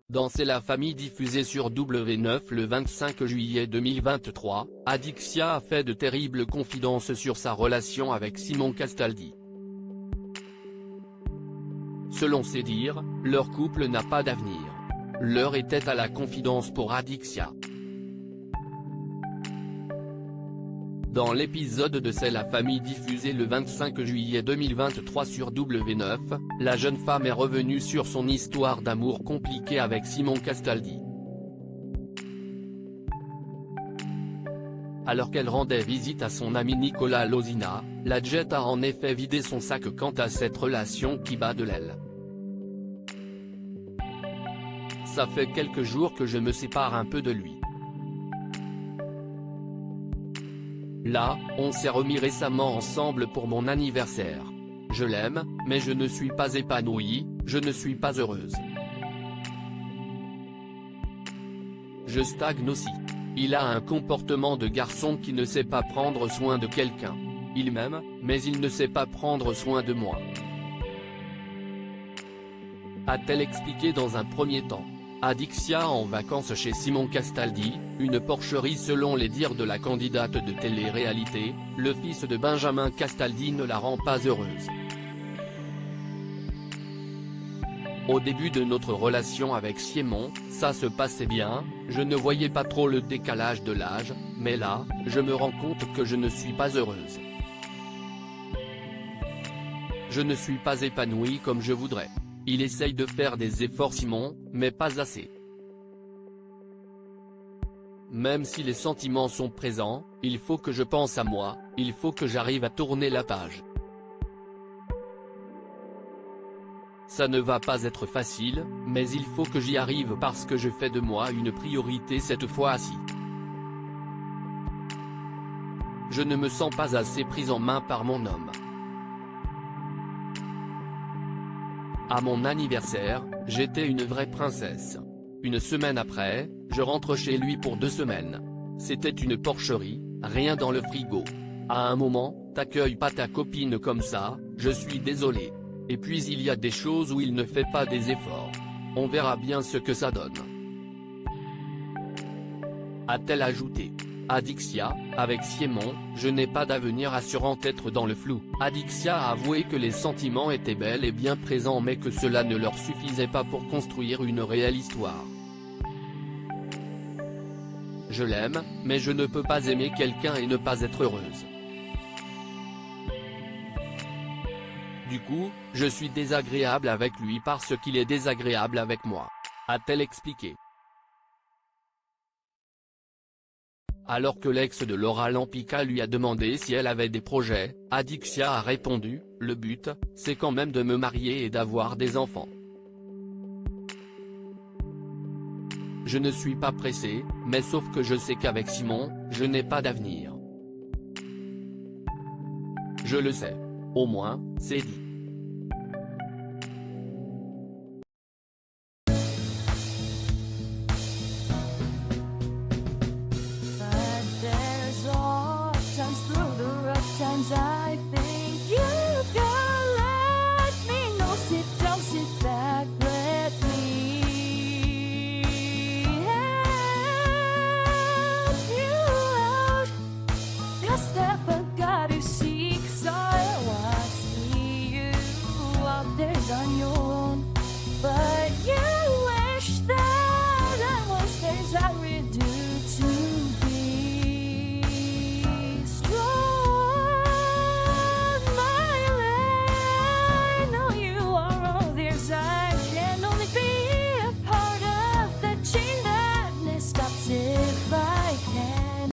Dans C'est la famille diffusée sur W9 le 25 juillet 2023, Adixia a fait de terribles confidences sur sa relation avec Simon Castaldi. Selon ses dires, leur couple n'a pas d'avenir. L'heure était à la confidence pour Adixia. Dans l'épisode de C'est la famille diffusé le 25 juillet 2023 sur W9, la jeune femme est revenue sur son histoire d'amour compliquée avec Simon Castaldi. Alors qu'elle rendait visite à son ami Nicolas Lozina, la Jet a en effet vidé son sac quant à cette relation qui bat de l'aile. Ça fait quelques jours que je me sépare un peu de lui. Là, on s'est remis récemment ensemble pour mon anniversaire. Je l'aime, mais je ne suis pas épanouie, je ne suis pas heureuse. Je stagne aussi. Il a un comportement de garçon qui ne sait pas prendre soin de quelqu'un. Il m'aime, mais il ne sait pas prendre soin de moi. A-t-elle expliqué dans un premier temps. Adixia en vacances chez Simon Castaldi, une porcherie selon les dires de la candidate de télé-réalité, le fils de Benjamin Castaldi ne la rend pas heureuse. Au début de notre relation avec Simon, ça se passait bien, je ne voyais pas trop le décalage de l'âge, mais là, je me rends compte que je ne suis pas heureuse. Je ne suis pas épanouie comme je voudrais. Il essaye de faire des efforts Simon, mais pas assez. Même si les sentiments sont présents, il faut que je pense à moi, il faut que j'arrive à tourner la page. Ça ne va pas être facile, mais il faut que j'y arrive parce que je fais de moi une priorité cette fois-ci. Je ne me sens pas assez prise en main par mon homme. À mon anniversaire, j'étais une vraie princesse. Une semaine après, je rentre chez lui pour 2 semaines. C'était une porcherie, rien dans le frigo. À un moment, t'accueilles pas ta copine comme ça, je suis désolé. Et puis il y a des choses où il ne fait pas des efforts. On verra bien ce que ça donne. A-t-elle ajouté. Adixia, avec Simon, je n'ai pas d'avenir assurant être dans le flou. Adixia a avoué que les sentiments étaient bel et bien présents mais que cela ne leur suffisait pas pour construire une réelle histoire. Je l'aime, mais je ne peux pas aimer quelqu'un et ne pas être heureuse. Du coup, je suis désagréable avec lui parce qu'il est désagréable avec moi. A-t-elle expliqué. Alors que l'ex de Laura Lampica lui a demandé si elle avait des projets, Adixia a répondu, « Le but, c'est quand même de me marier et d'avoir des enfants. Je ne suis pas pressée, mais sauf que je sais qu'avec Simon, je n'ai pas d'avenir. Je le sais. Au moins, c'est dit. » I think you can let me know. Sit down, sit back, let me help you out. Just step, I got you.